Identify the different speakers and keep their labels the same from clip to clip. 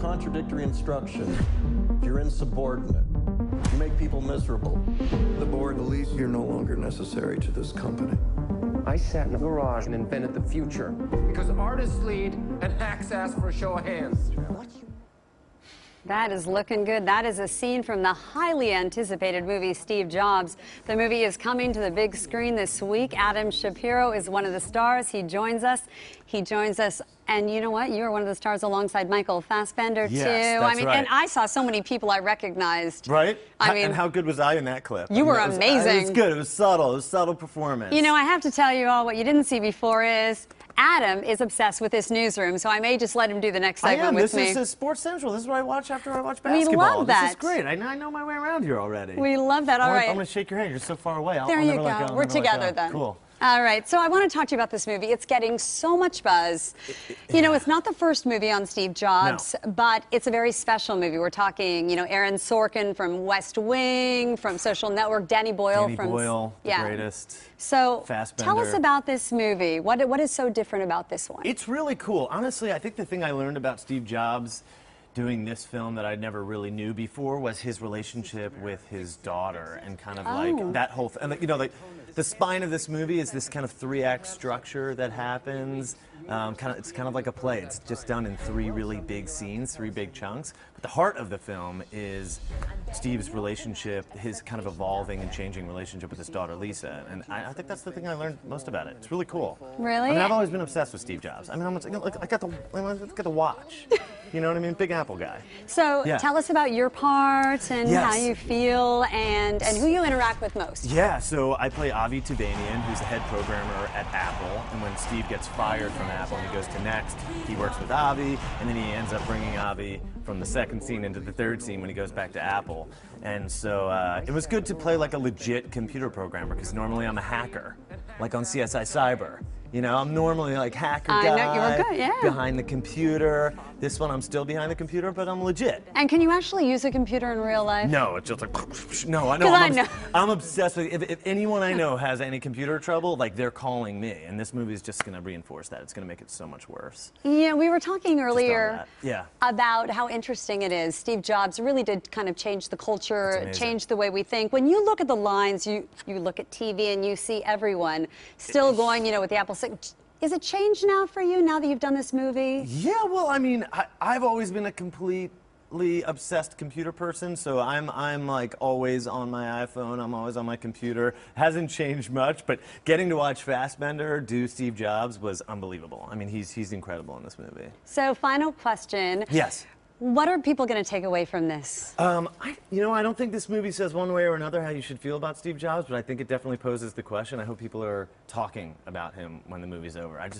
Speaker 1: contradictory instructions, if you're insubordinate, if you make people miserable, the board believes you're no longer necessary to this company.
Speaker 2: I sat in a garage and invented the future. Because artists lead and hacks ask for a show of hands.
Speaker 3: That is looking good. That is a scene from the highly anticipated movie Steve Jobs. The movie is coming to the big screen this week. Adam Shapiro is one of the stars. He joins us. And you know what? You are one of the stars alongside Michael Fassbender, too.
Speaker 4: Yes,
Speaker 3: I mean,
Speaker 4: right.
Speaker 3: and I saw so many people I recognized.
Speaker 4: Right?
Speaker 3: I mean,
Speaker 4: and how good was I in that clip?
Speaker 3: You were amazing.
Speaker 4: It was good. It was subtle. It was subtle performance.
Speaker 3: You know, I have to tell you all, what you didn't see before is Adam is obsessed with this newsroom, so I may just let him do the next segment with me.
Speaker 4: This is Sports Central. This is what I watch after I watch basketball.
Speaker 3: We love that.
Speaker 4: This is great. I know my way around here already.
Speaker 3: We love that. All right.
Speaker 4: I'm going to shake your hand. You're so far away.
Speaker 3: There you go. We're together then.
Speaker 4: Cool.
Speaker 3: All right, so I want to talk to you about this movie. It's getting so much buzz. You know, it's not the first movie on Steve Jobs, but it's a very special movie. We're talking, you know, Aaron Sorkin from West Wing, from Social Network, Danny Boyle
Speaker 4: the greatest.
Speaker 3: So
Speaker 4: Fassbender.
Speaker 3: Tell us about this movie. What is so different about this one?
Speaker 4: It's really cool. Honestly, I think the thing I learned about Steve Jobs doing this film that I never really knew before was his relationship with his daughter, and kind of like that whole thing. And, you know, like the spine of this movie is this kind of 3-act structure that happens. It's kind of like a play. It's just done in 3 really big scenes, 3 big chunks. But the heart of the film is Steve's relationship, his kind of evolving and changing relationship with his daughter Lisa. And I think that's the thing I learned most about it. It's really cool.
Speaker 3: Really?
Speaker 4: I mean, I've always been obsessed with Steve Jobs. I mean, I got the watch. You know what I mean? Big Apple guy.
Speaker 3: So tell us about your part and how you feel and who you interact with most.
Speaker 4: Yeah, so I play Avi Tubanian, who's the head programmer at Apple. And when Steve gets fired from Apple and he goes to Next, he works with Avi, and then he ends up bringing Avi from the 2nd scene into the 3rd scene when he goes back to Apple. And so it was good to play like a legit computer programmer, because normally I'm a hacker, like on CSI Cyber. You know, I'm normally like hacker guy,
Speaker 3: know, you were good,
Speaker 4: behind the computer. This one I'm still behind the computer, but I'm legit.
Speaker 3: And can you actually use a computer in real life?
Speaker 4: No, it's just like, no, I know. I'm obsessed with it. If anyone I know has any computer trouble, like, they're calling me. And this movie is just going to reinforce that. It's going to make it so much worse.
Speaker 3: Yeah, we were talking earlier
Speaker 4: Yeah.
Speaker 3: about how interesting it is. Steve Jobs really did kind of change the culture, change the way we think. When you look at the lines, you look at TV and you see everyone still going, you know, with the Apple. Is it changed now for you, now that you've done this movie?
Speaker 4: Yeah, well, I mean, I've always been a completely obsessed computer person, so I'm like always on my iPhone, I'm always on my computer. Hasn't changed much, but getting to watch Fassbender do Steve Jobs was unbelievable. I mean, he's incredible in this movie.
Speaker 3: So, final question.
Speaker 4: Yes.
Speaker 3: What are people going to take away from this?
Speaker 4: I don't think this movie says one way or another how you should feel about Steve Jobs, but I think it definitely poses the question. I hope people are talking about him when the movie's over. I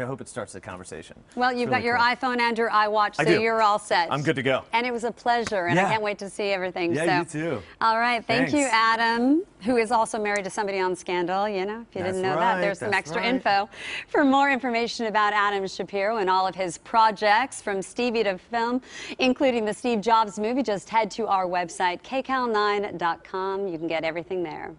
Speaker 4: hope it starts a conversation.
Speaker 3: Well, you've got your iPhone and your iWatch, so you're all set.
Speaker 4: I'm good to go.
Speaker 3: And it was a pleasure, and I can't wait to see everything.
Speaker 4: Yeah, you too.
Speaker 3: All right, thank you, Adam, who is also married to somebody on Scandal. You know, if you didn't know that, there's some extra info. For more information about Adam Shapiro and all of his projects, from Stevie to film, including the Steve Jobs movie, just head to our website, kcal9.com. You can get everything there.